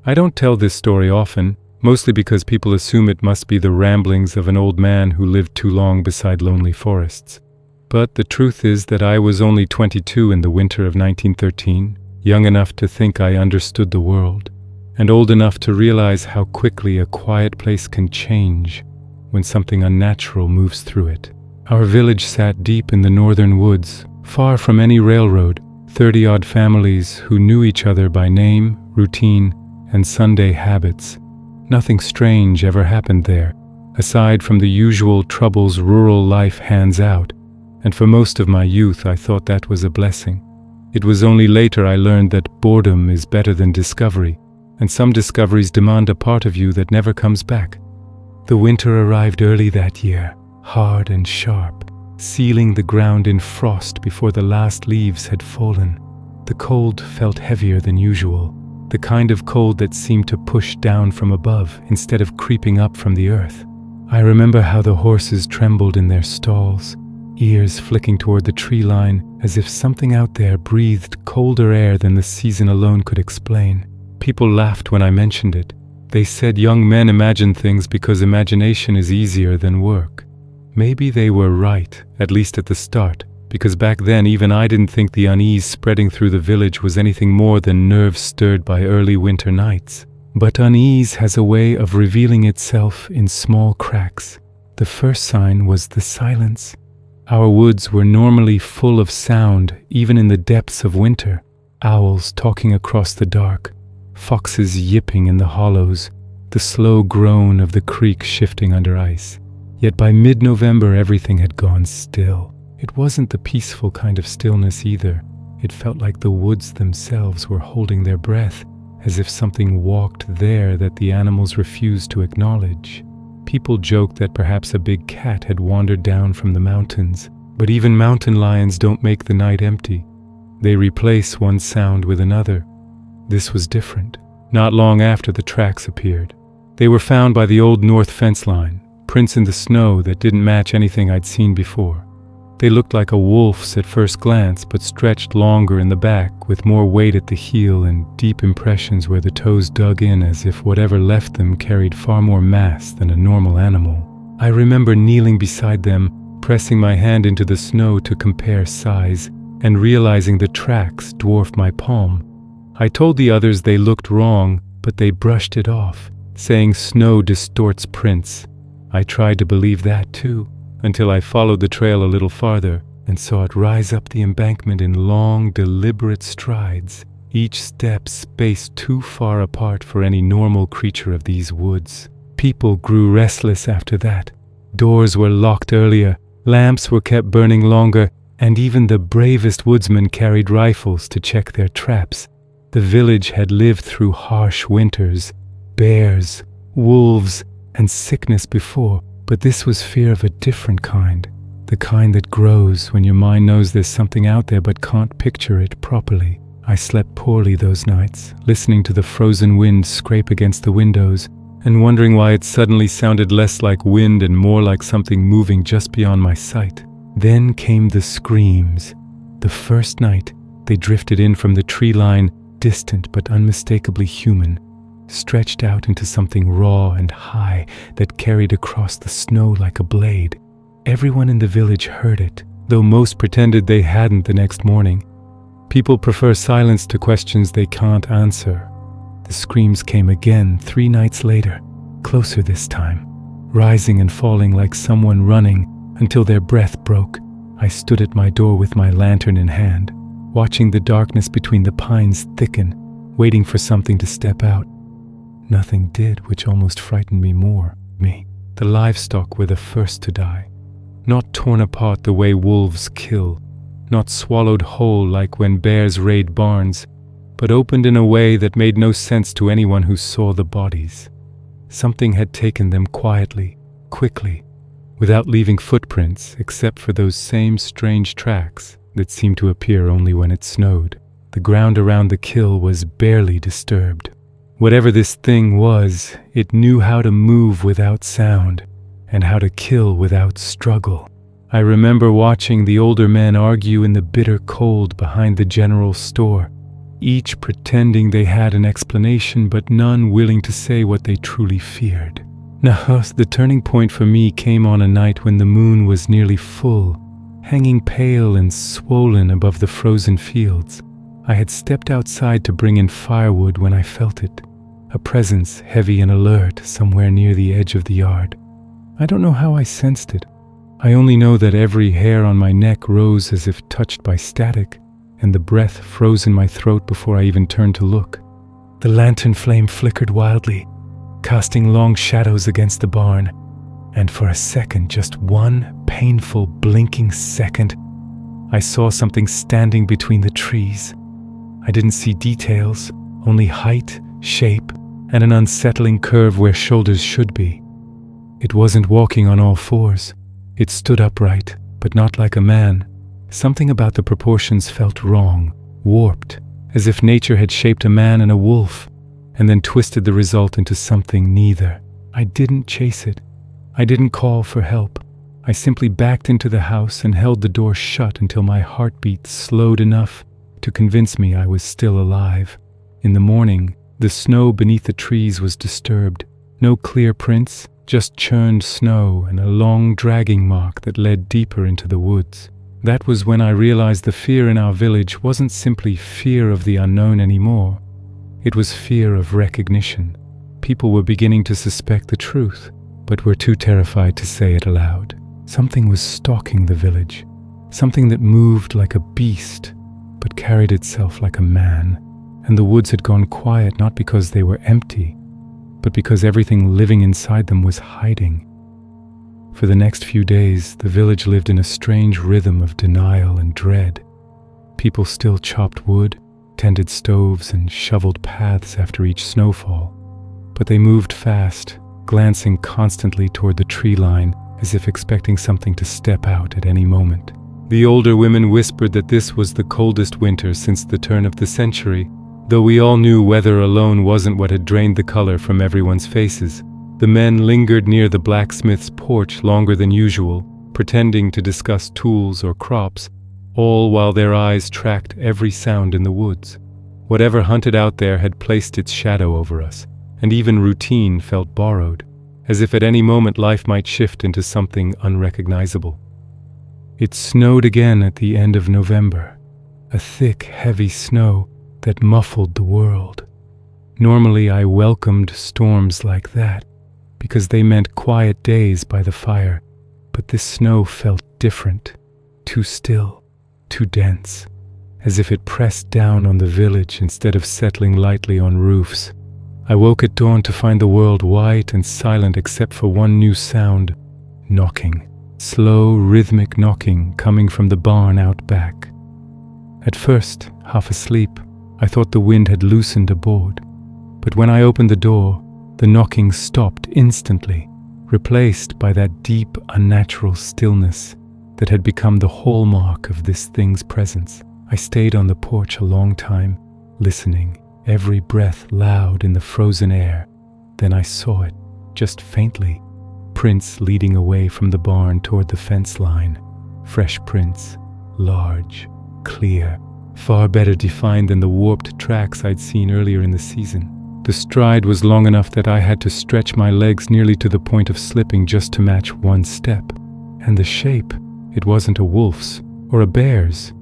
I don't tell this story often, mostly because people assume it must be the ramblings of an old man who lived too long beside lonely forests. But the truth is that I was only 22 in the winter of 1913, young enough to think I understood the world, and old enough to realize how quickly a quiet place can change when something unnatural moves through it. Our village sat deep in the northern woods, far from any railroad, 30-odd families who knew each other by name, routine, and Sunday habits. Nothing strange ever happened there, aside from the usual troubles rural life hands out, and for most of my youth I thought that was a blessing. It was only later I learned that boredom is better than discovery, and some discoveries demand a part of you that never comes back. The winter arrived early that year, hard and sharp, sealing the ground in frost before the last leaves had fallen. The cold felt heavier than usual, the kind of cold that seemed to push down from above instead of creeping up from the earth. I remember how the horses trembled in their stalls, ears flicking toward the tree line as if something out there breathed colder air than the season alone could explain. People laughed when I mentioned it. They said young men imagine things because imagination is easier than work. Maybe they were right, at least at the start, because back then even I didn't think the unease spreading through the village was anything more than nerves stirred by early winter nights. But unease has a way of revealing itself in small cracks. The first sign was the silence. Our woods were normally full of sound, even in the depths of winter. Owls talking across the dark, foxes yipping in the hollows, the slow groan of the creek shifting under ice. Yet by mid-November everything had gone still. It wasn't the peaceful kind of stillness either. It felt like the woods themselves were holding their breath, as if something walked there that the animals refused to acknowledge. People joked that perhaps a big cat had wandered down from the mountains, but even mountain lions don't make the night empty. They replace one sound with another. This was different. Not long after the tracks appeared. They were found by the old north fence line, prints in the snow that didn't match anything I'd seen before. They looked like a wolf's at first glance, but stretched longer in the back, with more weight at the heel and deep impressions where the toes dug in as if whatever left them carried far more mass than a normal animal. I remember kneeling beside them, pressing my hand into the snow to compare size, and realizing the tracks dwarfed my palm. I told the others they looked wrong, but they brushed it off, saying snow distorts prints. I tried to believe that too, until I followed the trail a little farther and saw it rise up the embankment in long, deliberate strides, each step spaced too far apart for any normal creature of these woods. People grew restless after that. Doors were locked earlier, lamps were kept burning longer, and even the bravest woodsmen carried rifles to check their traps. The village had lived through harsh winters, bears, wolves, and sickness before, but this was fear of a different kind, the kind that grows when your mind knows there's something out there but can't picture it properly. I slept poorly those nights, listening to the frozen wind scrape against the windows, and wondering why it suddenly sounded less like wind and more like something moving just beyond my sight. Then came the screams. The first night, they drifted in from the tree line, distant but unmistakably human, stretched out into something raw and high that carried across the snow like a blade. Everyone in the village heard it, though most pretended they hadn't the next morning. People prefer silence to questions they can't answer. The screams came again 3 nights later, closer this time, rising and falling like someone running until their breath broke. I stood at my door with my lantern in hand, watching the darkness between the pines thicken, waiting for something to step out. Nothing did, which almost frightened me more. The livestock were the first to die. Not torn apart the way wolves kill, not swallowed whole like when bears raid barns, but opened in a way that made no sense to anyone who saw the bodies. Something had taken them quietly, quickly, without leaving footprints except for those same strange tracks that seemed to appear only when it snowed. The ground around the kill was barely disturbed. Whatever this thing was, it knew how to move without sound, and how to kill without struggle. I remember watching the older men argue in the bitter cold behind the general store. each pretending they had an explanation, but none willing to say what they truly feared. Now, the turning point for me came on a night when the moon was nearly full, hanging pale and swollen above the frozen fields. I had stepped outside to bring in firewood when I felt it, a presence heavy and alert somewhere near the edge of the yard. I don't know how I sensed it. I only know that every hair on my neck rose as if touched by static, and the breath froze in my throat before I even turned to look. The lantern flame flickered wildly, casting long shadows against the barn, and for a second, just one painful, blinking second, I saw something standing between the trees. I didn't see details, only height, shape, and an unsettling curve where shoulders should be. It wasn't walking on all fours. It stood upright, but not like a man. Something about the proportions felt wrong, warped, as if nature had shaped a man and a wolf, and then twisted the result into something neither. I didn't chase it. I didn't call for help. I simply backed into the house and held the door shut until my heartbeat slowed enough to convince me I was still alive. In the morning, the snow beneath the trees was disturbed. No clear prints, just churned snow and a long dragging mark that led deeper into the woods. That was when I realized the fear in our village wasn't simply fear of the unknown anymore. It was fear of recognition. People were beginning to suspect the truth, but were too terrified to say it aloud. Something was stalking the village, something that moved like a beast, but carried itself like a man. And the woods had gone quiet not because they were empty, but because everything living inside them was hiding. For the next few days, the village lived in a strange rhythm of denial and dread. People still chopped wood, tended stoves, and shoveled paths after each snowfall. But they moved fast, glancing constantly toward the tree line as if expecting something to step out at any moment. The older women whispered that this was the coldest winter since the turn of the century, though we all knew weather alone wasn't what had drained the color from everyone's faces. The men lingered near the blacksmith's porch longer than usual, pretending to discuss tools or crops, all while their eyes tracked every sound in the woods. Whatever hunted out there had placed its shadow over us, and even routine felt borrowed, as if at any moment life might shift into something unrecognizable. It snowed again at the end of November, a thick, heavy snow that muffled the world. Normally I welcomed storms like that, because they meant quiet days by the fire, but this snow felt different, too still, too dense, as if it pressed down on the village instead of settling lightly on roofs. I woke at dawn to find the world white and silent except for one new sound: knocking. Slow, rhythmic knocking coming from the barn out back. At first, half asleep, I thought the wind had loosened aboard, but when I opened the door, the knocking stopped instantly, replaced by that deep, unnatural stillness that had become the hallmark of this thing's presence. I stayed on the porch a long time, listening, every breath loud in the frozen air. Then I saw it, just faintly, prints leading away from the barn toward the fence line. Fresh prints, large, clear, far better defined than the warped tracks I'd seen earlier in the season. The stride was long enough that I had to stretch my legs nearly to the point of slipping just to match one step. And the shape, it wasn't a wolf's or a bear's.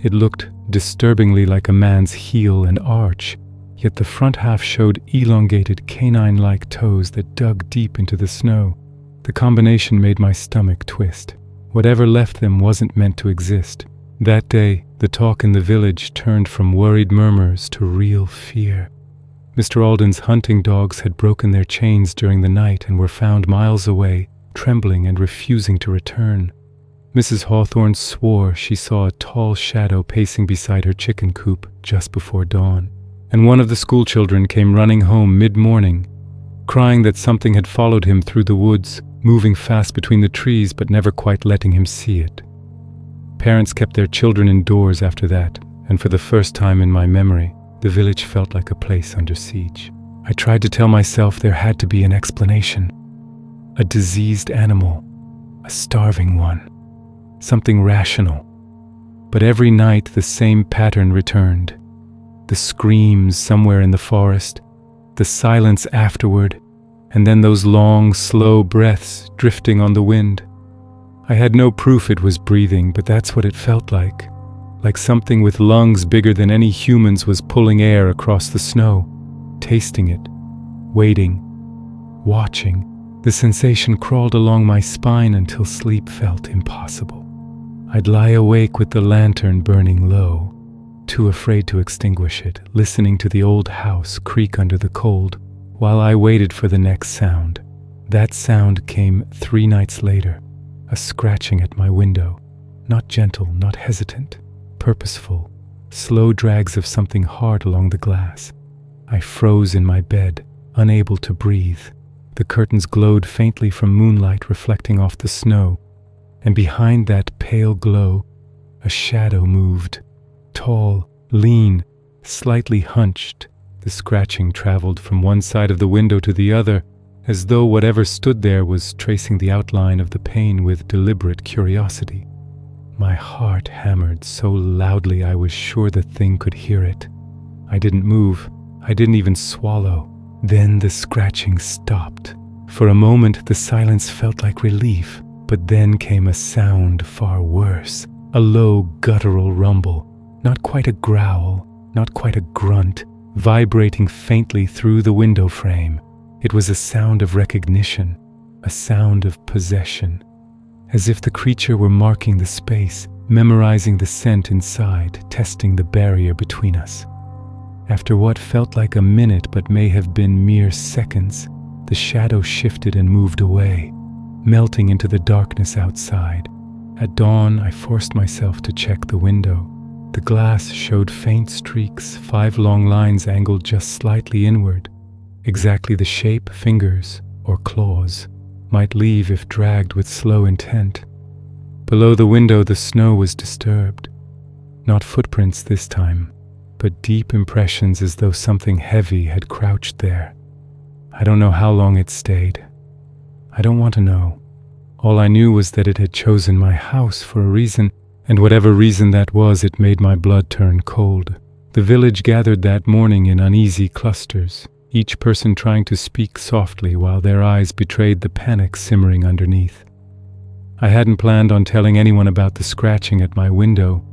It looked disturbingly like a man's heel and arch, yet the front half showed elongated canine-like toes that dug deep into the snow. The combination made my stomach twist. Whatever left them wasn't meant to exist. That day, the talk in the village turned from worried murmurs to real fear. Mr. Alden's hunting dogs had broken their chains during the night and were found miles away, trembling and refusing to return. Mrs. Hawthorne swore she saw a tall shadow pacing beside her chicken coop just before dawn. And one of the schoolchildren came running home mid-morning, crying that something had followed him through the woods, moving fast between the trees but never quite letting him see it. Parents kept their children indoors after that, and for the first time in my memory, the village felt like a place under siege. I tried to tell myself there had to be an explanation. A diseased animal, a starving one, something rational. But every night the same pattern returned. the screams somewhere in the forest, the silence afterward, and then those long, slow breaths drifting on the wind. I had no proof it was breathing, but that's what it felt like something with lungs bigger than any human's was pulling air across the snow, tasting it, waiting, watching. The sensation crawled along my spine until sleep felt impossible. I'd lie awake with the lantern burning low, too afraid to extinguish it, listening to the old house creak under the cold, while I waited for the next sound. That sound came 3 nights later, a scratching at my window, not gentle, not hesitant, purposeful, slow drags of something hard along the glass. I froze in my bed, unable to breathe. The curtains glowed faintly from moonlight reflecting off the snow, and behind that pale glow, a shadow moved, tall, lean, slightly hunched. The scratching traveled from one side of the window to the other, as though whatever stood there was tracing the outline of the pane with deliberate curiosity. My heart hammered so loudly I was sure the thing could hear it. I didn't move. I didn't even swallow. Then the scratching stopped. For a moment, the silence felt like relief, but then came a sound far worse, a low, guttural rumble, not quite a growl, not quite a grunt, vibrating faintly through the window frame. It was a sound of recognition, a sound of possession, as if the creature were marking the space, memorizing the scent inside, testing the barrier between us. After what felt like a minute but may have been mere seconds, the shadow shifted and moved away, melting into the darkness outside. At dawn, I forced myself to check the window. The glass showed faint streaks, 5 long lines angled just slightly inward, exactly the shape fingers, or claws, might leave if dragged with slow intent. Below the window, the snow was disturbed. Not footprints this time, but deep impressions as though something heavy had crouched there. I don't know how long it stayed. I don't want to know. All I knew was that it had chosen my house for a reason, and whatever reason that was, it made my blood turn cold. The village gathered that morning in uneasy clusters, each person trying to speak softly while their eyes betrayed the panic simmering underneath. I hadn't planned on telling anyone about the scratching at my window,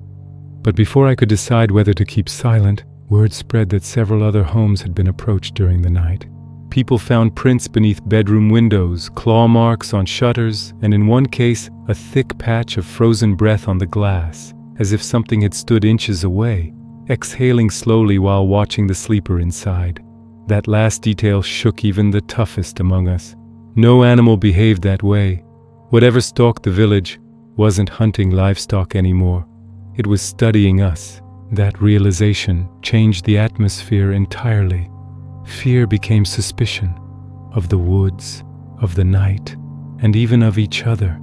but before I could decide whether to keep silent, word spread that several other homes had been approached during the night. People found prints beneath bedroom windows, claw marks on shutters, and in one case, a thick patch of frozen breath on the glass, as if something had stood inches away, exhaling slowly while watching the sleeper inside. That last detail shook even the toughest among us. No animal behaved that way. Whatever stalked the village wasn't hunting livestock anymore. It was studying us. That realization changed the atmosphere entirely. Fear became suspicion of the woods, of the night, and even of each other.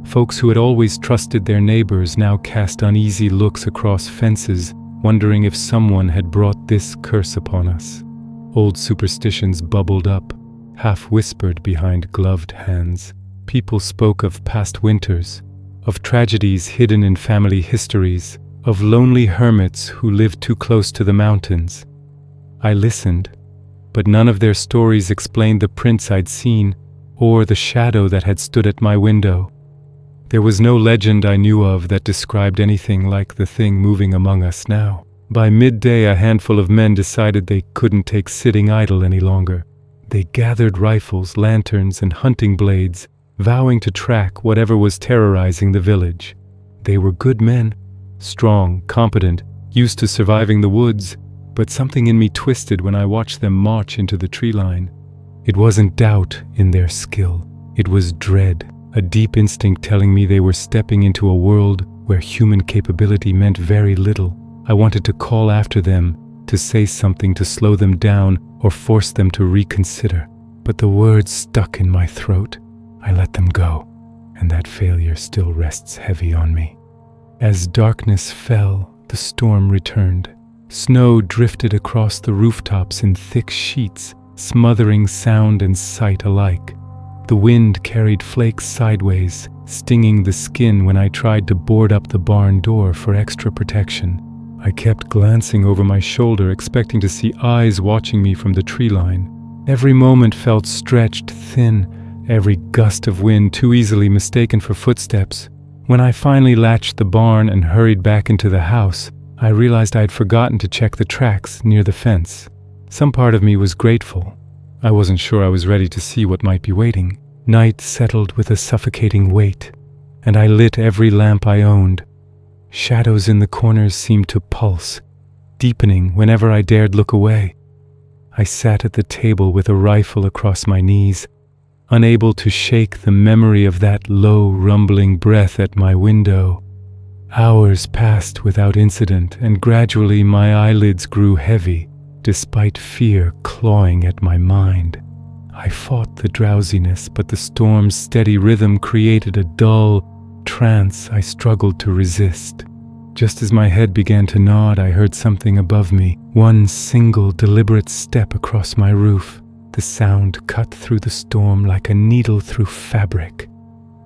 Folks who had always trusted their neighbors now cast uneasy looks across fences, wondering if someone had brought this curse upon us. Old superstitions bubbled up, half-whispered behind gloved hands. People spoke of past winters, of tragedies hidden in family histories, of lonely hermits who lived too close to the mountains. I listened, but none of their stories explained the prints I'd seen or the shadow that had stood at my window. There was no legend I knew of that described anything like the thing moving among us now. By midday, a handful of men decided they couldn't take sitting idle any longer. They gathered rifles, lanterns, and hunting blades, vowing to track whatever was terrorizing the village. They were good men, strong, competent, used to surviving the woods, but something in me twisted when I watched them march into the tree line. It wasn't doubt in their skill. It was dread, a deep instinct telling me they were stepping into a world where human capability meant very little. I wanted to call after them, to say something to slow them down or force them to reconsider, but the words stuck in my throat. I let them go, and that failure still rests heavy on me. As darkness fell, the storm returned. Snow drifted across the rooftops in thick sheets, smothering sound and sight alike. The wind carried flakes sideways, stinging the skin when I tried to board up the barn door for extra protection. I kept glancing over my shoulder, expecting to see eyes watching me from the tree line. Every moment felt stretched thin, every gust of wind too easily mistaken for footsteps. When I finally latched the barn and hurried back into the house, I realized I had forgotten to check the tracks near the fence. Some part of me was grateful. I wasn't sure I was ready to see what might be waiting. Night settled with a suffocating weight, and I lit every lamp I owned. Shadows in the corners seemed to pulse, deepening whenever I dared look away. I sat at the table with a rifle across my knees, unable to shake the memory of that low, rumbling breath at my window. Hours passed without incident, and gradually my eyelids grew heavy, despite fear clawing at my mind. I fought the drowsiness, but the storm's steady rhythm created a dull trance I struggled to resist. Just as my head began to nod, I heard something above me, one single deliberate step across my roof. The sound cut through the storm like a needle through fabric.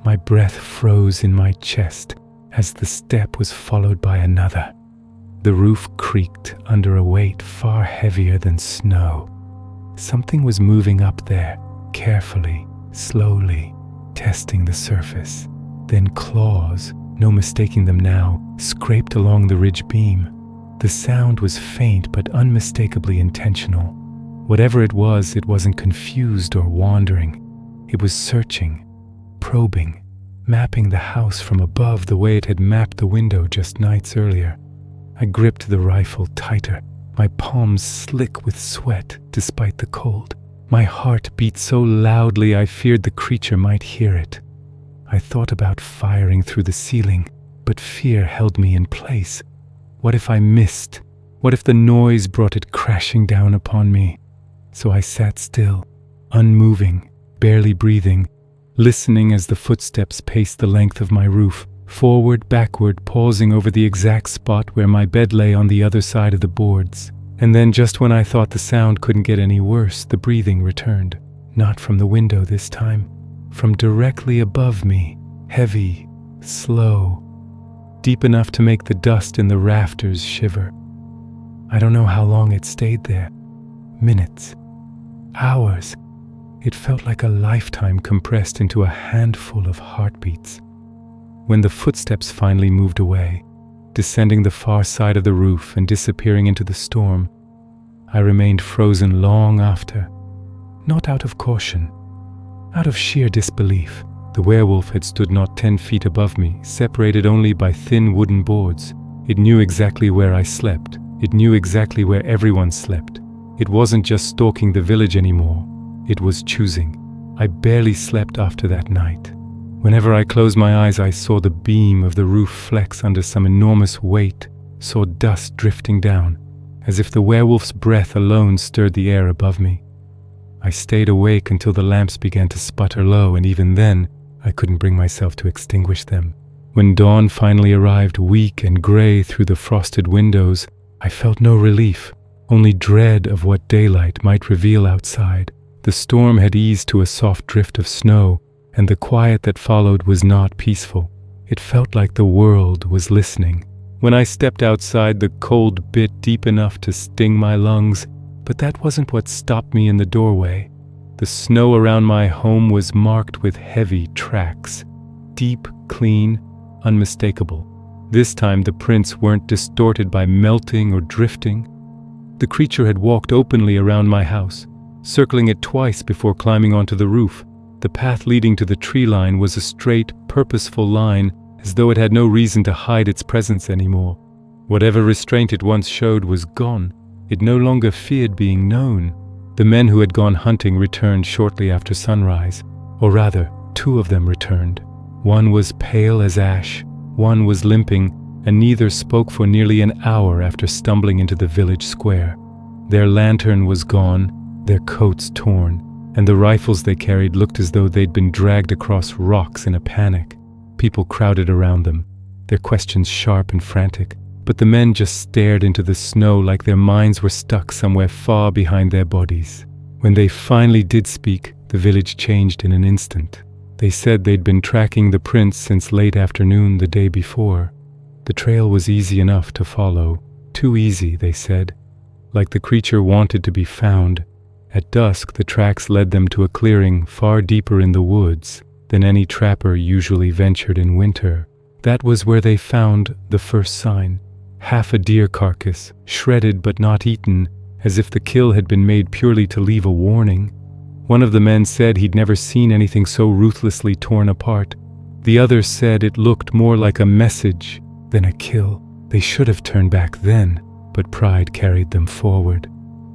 My breath froze in my chest as the step was followed by another. The roof creaked under a weight far heavier than snow. Something was moving up there, carefully, slowly, testing the surface. Then claws, no mistaking them now, scraped along the ridge beam. The sound was faint but unmistakably intentional. Whatever it wasn't confused or wandering. It was searching, probing, mapping the house from above the way it had mapped the window just nights earlier. I gripped the rifle tighter, my palms slick with sweat despite the cold. My heart beat so loudly I feared the creature might hear it. I thought about firing through the ceiling, but fear held me in place. What if I missed? What if the noise brought it crashing down upon me? So I sat still, unmoving, barely breathing, listening as the footsteps paced the length of my roof, forward, backward, pausing over the exact spot where my bed lay on the other side of the boards. And then, just when I thought the sound couldn't get any worse, the breathing returned. Not from the window this time. From directly above me, heavy, slow, deep enough to make the dust in the rafters shiver. I don't know how long it stayed there. Minutes, hours. It felt like a lifetime compressed into a handful of heartbeats. When the footsteps finally moved away, descending the far side of the roof and disappearing into the storm, I remained frozen long after, not out of caution, out of sheer disbelief. The werewolf had stood not 10 feet above me, separated only by thin wooden boards. It knew exactly where I slept. It knew exactly where everyone slept. It wasn't just stalking the village anymore. It was choosing. I barely slept after that night. Whenever I closed my eyes, I saw the beam of the roof flex under some enormous weight, saw dust drifting down, as if the werewolf's breath alone stirred the air above me. I stayed awake until the lamps began to sputter low, and even then, I couldn't bring myself to extinguish them. When dawn finally arrived, weak and gray through the frosted windows, I felt no relief, only dread of what daylight might reveal outside. The storm had eased to a soft drift of snow, and the quiet that followed was not peaceful. It felt like the world was listening. When I stepped outside, the cold bit deep enough to sting my lungs, but that wasn't what stopped me in the doorway. The snow around my home was marked with heavy tracks, deep, clean, unmistakable. This time the prints weren't distorted by melting or drifting. The creature had walked openly around my house, circling it twice before climbing onto the roof. The path leading to the tree line was a straight, purposeful line, as though it had no reason to hide its presence anymore. Whatever restraint it once showed was gone. It no longer feared being known. The men who had gone hunting returned shortly after sunrise, or rather, 2 of them returned. One was pale as ash, one was limping, and neither spoke for nearly an hour after stumbling into the village square. Their lantern was gone, their coats torn, and the rifles they carried looked as though they'd been dragged across rocks in a panic. People crowded around them, their questions sharp and frantic, but the men just stared into the snow like their minds were stuck somewhere far behind their bodies. When they finally did speak, the village changed in an instant. They said they'd been tracking the prints since late afternoon the day before. The trail was easy enough to follow. Too easy, they said, like the creature wanted to be found. At dusk, the tracks led them to a clearing far deeper in the woods than any trapper usually ventured in winter. That was where they found the first sign, half a deer carcass, shredded but not eaten, as if the kill had been made purely to leave a warning. One of the men said he'd never seen anything so ruthlessly torn apart. The other said it looked more like a message than a kill. They should have turned back then, but pride carried them forward.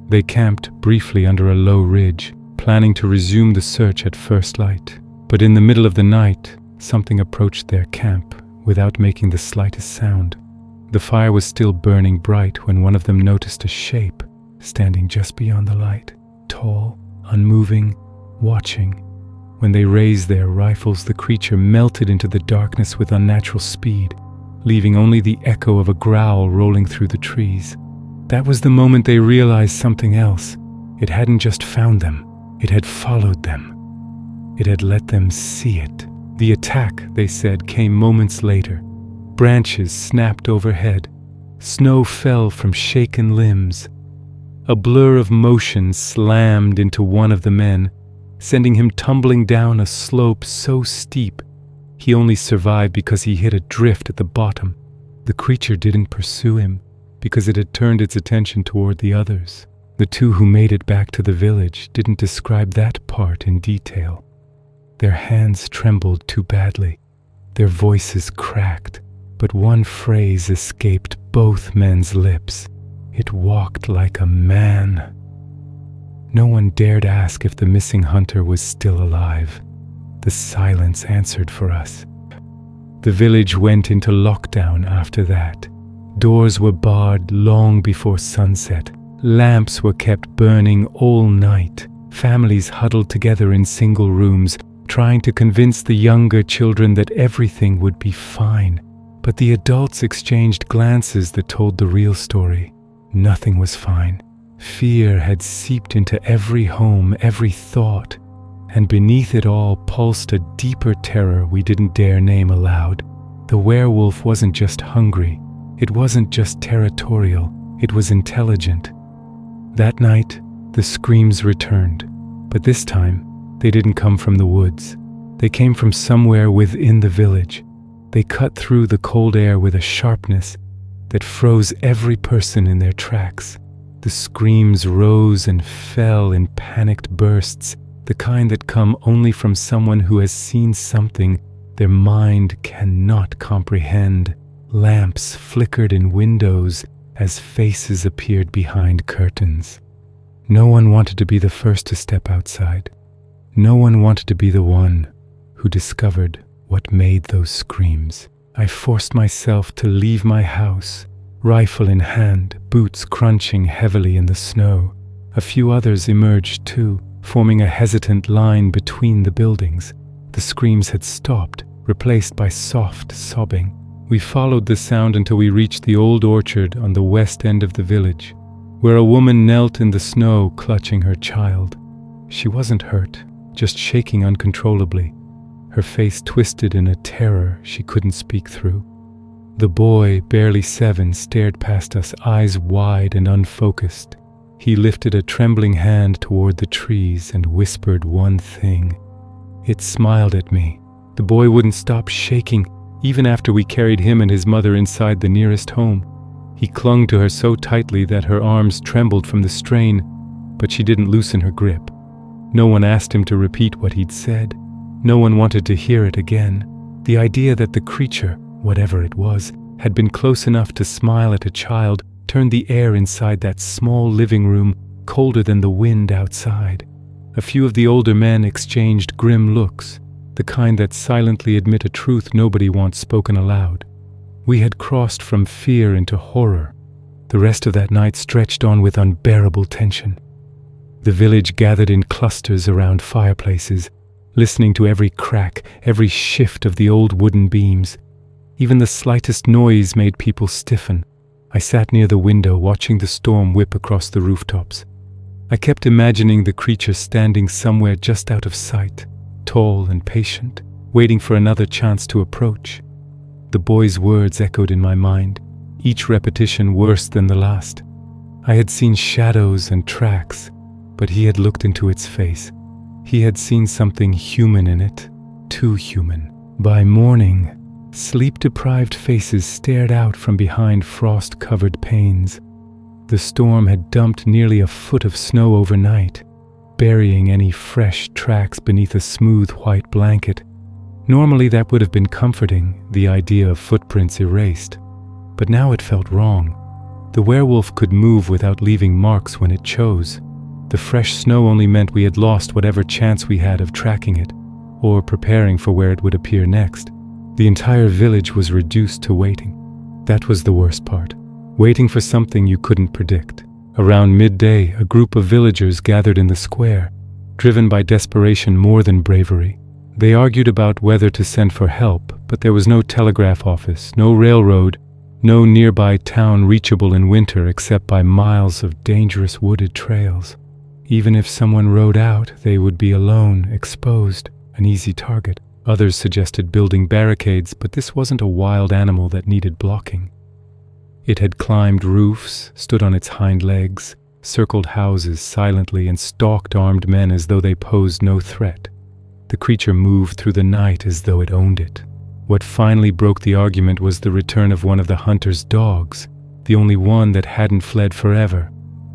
They camped briefly under a low ridge, planning to resume the search at first light. But in the middle of the night, something approached their camp without making the slightest sound. The fire was still burning bright when one of them noticed a shape standing just beyond the light, tall, unmoving, watching. When they raised their rifles, the creature melted into the darkness with unnatural speed, leaving only the echo of a growl rolling through the trees. That was the moment they realized something else. It hadn't just found them, it had followed them. It had let them see it. The attack, they said, came moments later. Branches snapped overhead. Snow fell from shaken limbs. A blur of motion slammed into one of the men, sending him tumbling down a slope so steep he only survived because he hit a drift at the bottom. The creature didn't pursue him because it had turned its attention toward the others. The two who made it back to the village didn't describe that part in detail. Their hands trembled too badly. Their voices cracked, but one phrase escaped both men's lips. It walked like a man. No one dared ask if the missing hunter was still alive. The silence answered for us. The village went into lockdown after that. Doors were barred long before sunset. Lamps were kept burning all night. Families huddled together in single rooms, trying to convince the younger children that everything would be fine. But the adults exchanged glances that told the real story. Nothing was fine. Fear had seeped into every home, every thought, and beneath it all pulsed a deeper terror we didn't dare name aloud. The werewolf wasn't just hungry. It wasn't just territorial. It was intelligent. That night, the screams returned, but this time, they didn't come from the woods. They came from somewhere within the village. They cut through the cold air with a sharpness that froze every person in their tracks. The screams rose and fell in panicked bursts, the kind that come only from someone who has seen something their mind cannot comprehend. Lamps flickered in windows as faces appeared behind curtains. No one wanted to be the first to step outside. No one wanted to be the one who discovered what made those screams. I forced myself to leave my house, rifle in hand, boots crunching heavily in the snow. A few others emerged too, forming a hesitant line between the buildings. The screams had stopped, replaced by soft sobbing. We followed the sound until we reached the old orchard on the west end of the village, where a woman knelt in the snow clutching her child. She wasn't hurt, just shaking uncontrollably, her face twisted in a terror she couldn't speak through. The boy, barely 7, stared past us, eyes wide and unfocused. He lifted a trembling hand toward the trees and whispered one thing. It smiled at me. The boy wouldn't stop shaking, even after we carried him and his mother inside the nearest home. He clung to her so tightly that her arms trembled from the strain, but she didn't loosen her grip. No one asked him to repeat what he'd said. No one wanted to hear it again. The idea that the creature, whatever it was, had been close enough to smile at a child turned the air inside that small living room colder than the wind outside. A few of the older men exchanged grim looks, the kind that silently admit a truth nobody wants spoken aloud. We had crossed from fear into horror. The rest of that night stretched on with unbearable tension. The village gathered in clusters around fireplaces, listening to every crack, every shift of the old wooden beams. Even the slightest noise made people stiffen. I sat near the window watching the storm whip across the rooftops. I kept imagining the creature standing somewhere just out of sight, tall and patient, waiting for another chance to approach. The boy's words echoed in my mind. each repetition worse than the last. I had seen shadows and tracks, but he had looked into its face. He had seen something human in it, too human. By morning, sleep-deprived faces stared out from behind frost-covered panes. The storm had dumped nearly a foot of snow overnight, burying any fresh tracks beneath a smooth white blanket. Normally that would have been comforting, the idea of footprints erased. But now it felt wrong. The werewolf could move without leaving marks when it chose. The fresh snow only meant we had lost whatever chance we had of tracking it, or preparing for where it would appear next. The entire village was reduced to waiting. That was the worst part. Waiting for something you couldn't predict. Around midday, a group of villagers gathered in the square, driven by desperation more than bravery. They argued about whether to send for help, but there was no telegraph office, no railroad, no nearby town reachable in winter except by miles of dangerous wooded trails. Even if someone rode out, they would be alone, exposed, an easy target. Others suggested building barricades, but this wasn't a wild animal that needed blocking. It had climbed roofs, stood on its hind legs, circled houses silently, and stalked armed men as though they posed no threat. The creature moved through the night as though it owned it. What finally broke the argument was the return of one of the hunter's dogs, the only one that hadn't fled forever.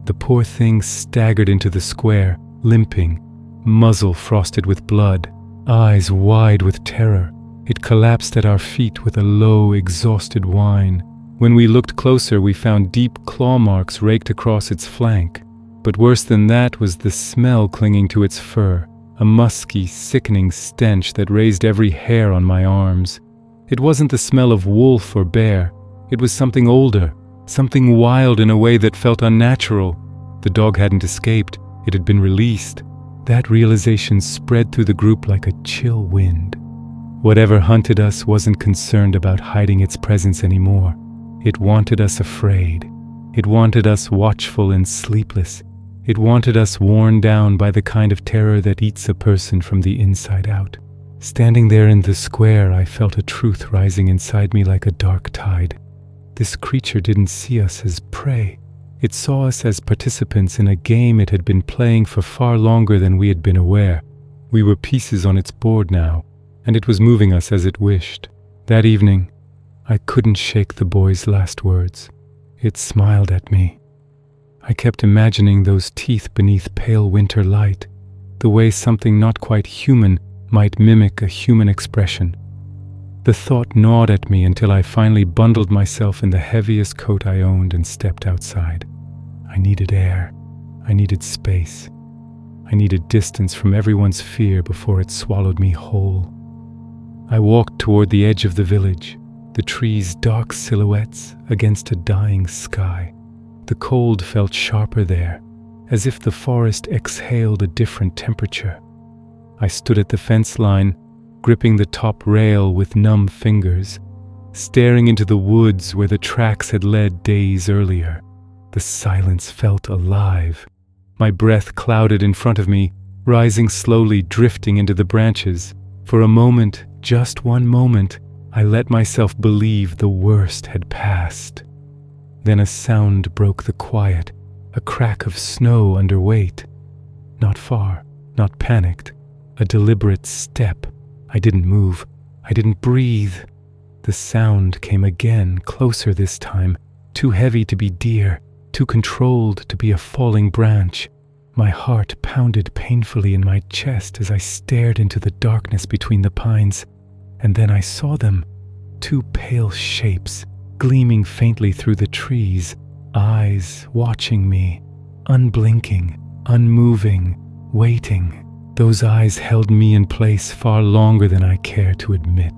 The poor thing staggered into the square, limping, muzzle frosted with blood, eyes wide with terror. It collapsed at our feet with a low, exhausted whine. When we looked closer, we found deep claw marks raked across its flank. But worse than that was the smell clinging to its fur, a musky, sickening stench that raised every hair on my arms. It wasn't the smell of wolf or bear. It was something older, something wild in a way that felt unnatural. The dog hadn't escaped. It had been released. That realization spread through the group like a chill wind. Whatever hunted us wasn't concerned about hiding its presence anymore. It wanted us afraid. It wanted us watchful and sleepless. It wanted us worn down by the kind of terror that eats a person from the inside out. Standing there in the square, I felt a truth rising inside me like a dark tide. This creature didn't see us as prey. It saw us as participants in a game it had been playing for far longer than we had been aware. We were pieces on its board now, and it was moving us as it wished. That evening, I couldn't shake the boy's last words. It smiled at me. I kept imagining those teeth beneath pale winter light, the way something not quite human might mimic a human expression. The thought gnawed at me until I finally bundled myself in the heaviest coat I owned and stepped outside. I needed air. I needed space. I needed distance from everyone's fear before it swallowed me whole. I walked toward the edge of the village, the trees dark silhouettes against a dying sky. The cold felt sharper there, as if the forest exhaled a different temperature. I stood at the fence line, gripping the top rail with numb fingers, staring into the woods where the tracks had led days earlier. The silence felt alive. My breath clouded in front of me, rising slowly, drifting into the branches. For a moment, just one moment, I let myself believe the worst had passed. Then a sound broke the quiet, a crack of snow under weight. Not far, not panicked, a deliberate step. I didn't move. I didn't breathe. The sound came again, closer this time, too heavy to be deer, too controlled to be a falling branch. My heart pounded painfully in my chest as I stared into the darkness between the pines. And then I saw them, two pale shapes, gleaming faintly through the trees, eyes watching me, unblinking, unmoving, waiting. Those eyes held me in place far longer than I care to admit.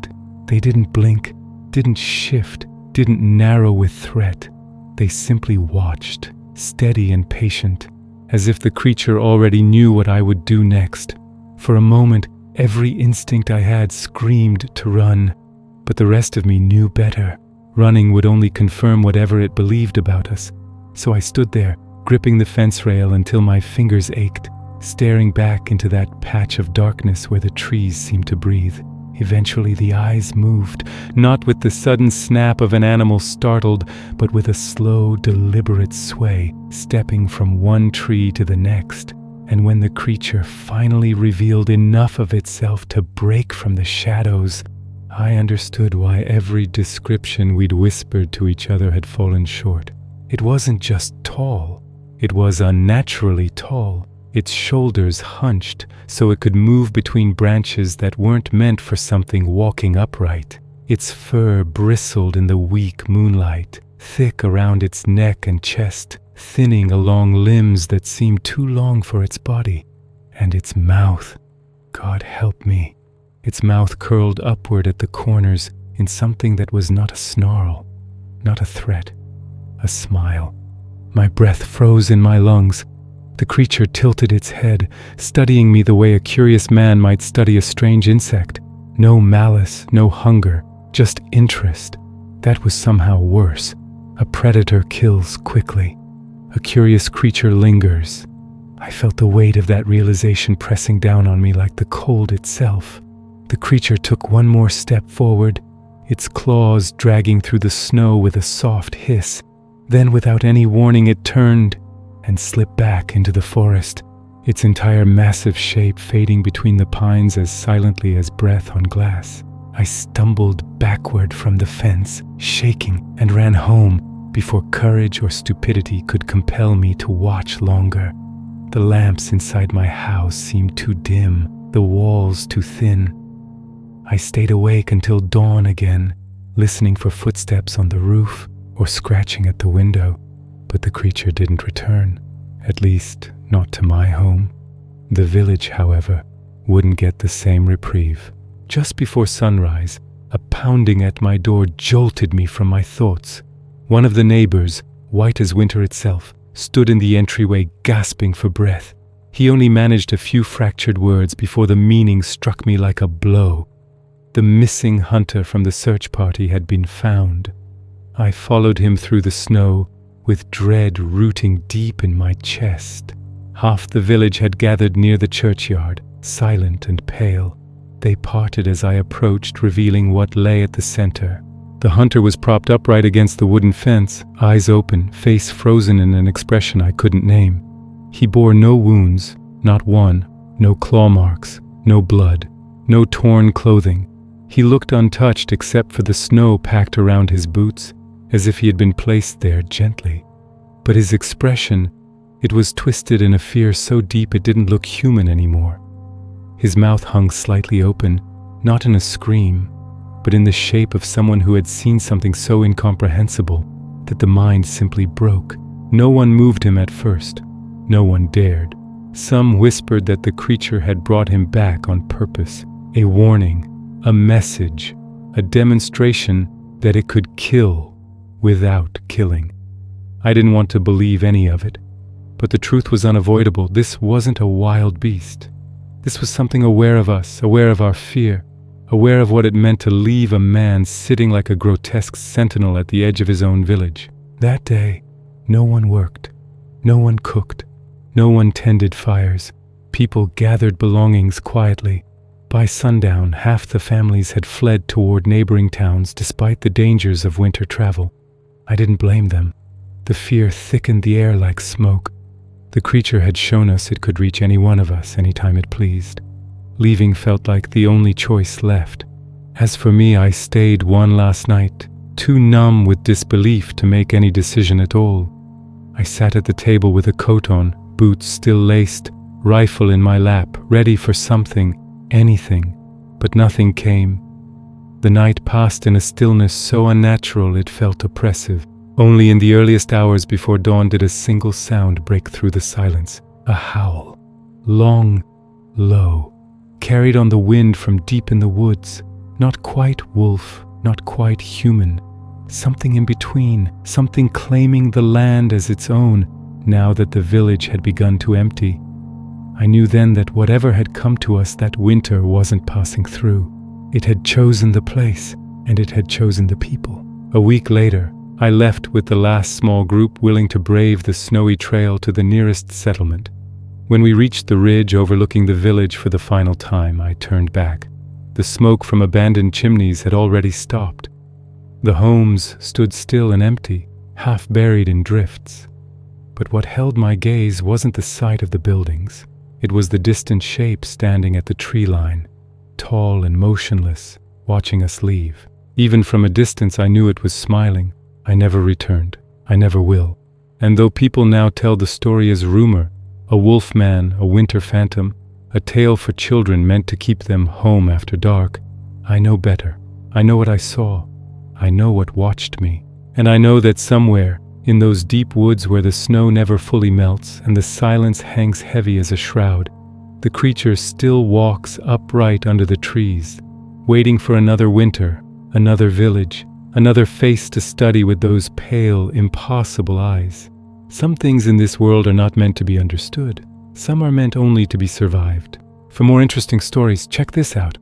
They didn't blink, didn't shift, didn't narrow with threat. They simply watched, steady and patient, as if the creature already knew what I would do next. For a moment, every instinct I had screamed to run, but the rest of me knew better. Running would only confirm whatever it believed about us. So I stood there, gripping the fence rail until my fingers ached, staring back into that patch of darkness where the trees seemed to breathe. Eventually the eyes moved, not with the sudden snap of an animal startled, but with a slow, deliberate sway, stepping from one tree to the next. And when the creature finally revealed enough of itself to break from the shadows, I understood why every description we'd whispered to each other had fallen short. It wasn't just tall, it was unnaturally tall. Its shoulders hunched so it could move between branches that weren't meant for something walking upright. Its fur bristled in the weak moonlight, thick around its neck and chest, thinning along limbs that seemed too long for its body. And its mouth, God help me, its mouth curled upward at the corners in something that was not a snarl, not a threat, a smile. My breath froze in my lungs. The creature tilted its head, studying me the way a curious man might study a strange insect. No malice, no hunger, just interest. That was somehow worse. A predator kills quickly. A curious creature lingers. I felt the weight of that realization pressing down on me like the cold itself. The creature took one more step forward, its claws dragging through the snow with a soft hiss. Then, without any warning, it turned and slipped back into the forest, its entire massive shape fading between the pines as silently as breath on glass. I stumbled backward from the fence, shaking, and ran home before courage or stupidity could compel me to watch longer. The lamps inside my house seemed too dim, the walls too thin. I stayed awake until dawn again, listening for footsteps on the roof or scratching at the window. But the creature didn't return, at least not to my home. The village, however, wouldn't get the same reprieve. Just before sunrise, a pounding at my door jolted me from my thoughts. One of the neighbors, white as winter itself, stood in the entryway gasping for breath. He only managed a few fractured words before the meaning struck me like a blow. The missing hunter from the search party had been found. I followed him through the snow, with dread rooting deep in my chest. Half the village had gathered near the churchyard, silent and pale. They parted as I approached, revealing what lay at the center. The hunter was propped upright against the wooden fence, eyes open, face frozen in an expression I couldn't name. He bore no wounds, not one, no claw marks, no blood, no torn clothing. He looked untouched except for the snow packed around his boots, as if he had been placed there gently. But his expression, it was twisted in a fear so deep it didn't look human anymore. His mouth hung slightly open, not in a scream, but in the shape of someone who had seen something so incomprehensible that the mind simply broke. No one moved him at first. No one dared. Some whispered that the creature had brought him back on purpose, a warning, a message, a demonstration that it could kill without killing. I didn't want to believe any of it, but the truth was unavoidable. This wasn't a wild beast. This was something aware of us, aware of our fear, aware of what it meant to leave a man sitting like a grotesque sentinel at the edge of his own village. That day, no one worked, no one cooked, no one tended fires. People gathered belongings quietly. By sundown, half the families had fled toward neighboring towns despite the dangers of winter travel. I didn't blame them. The fear thickened the air like smoke. The creature had shown us it could reach any one of us anytime it pleased. Leaving felt like the only choice left. As for me, I stayed one last night, too numb with disbelief to make any decision at all. I sat at the table with a coat on, boots still laced, rifle in my lap, ready for something, anything, but nothing came. The night passed in a stillness so unnatural it felt oppressive. Only in the earliest hours before dawn did a single sound break through the silence. A howl. Long, low, carried on the wind from deep in the woods. Not quite wolf, not quite human. Something in between, something claiming the land as its own, now that the village had begun to empty. I knew then that whatever had come to us that winter wasn't passing through. It had chosen the place, and it had chosen the people. A week later, I left with the last small group willing to brave the snowy trail to the nearest settlement. When we reached the ridge overlooking the village for the final time, I turned back. The smoke from abandoned chimneys had already stopped. The homes stood still and empty, half buried in drifts. But what held my gaze wasn't the sight of the buildings. It was the distant shape standing at the tree line, tall and motionless, watching us leave. Even from a distance I knew it was smiling. I never returned. I never will. And though people now tell the story as rumor, a wolf man, a winter phantom, a tale for children meant to keep them home after dark, I know better. I know what I saw. I know what watched me. And I know that somewhere, in those deep woods where the snow never fully melts and the silence hangs heavy as a shroud, the creature still walks upright under the trees, waiting for another winter, another village, another face to study with those pale, impossible eyes. Some things in this world are not meant to be understood. Some are meant only to be survived. For more interesting stories, check this out.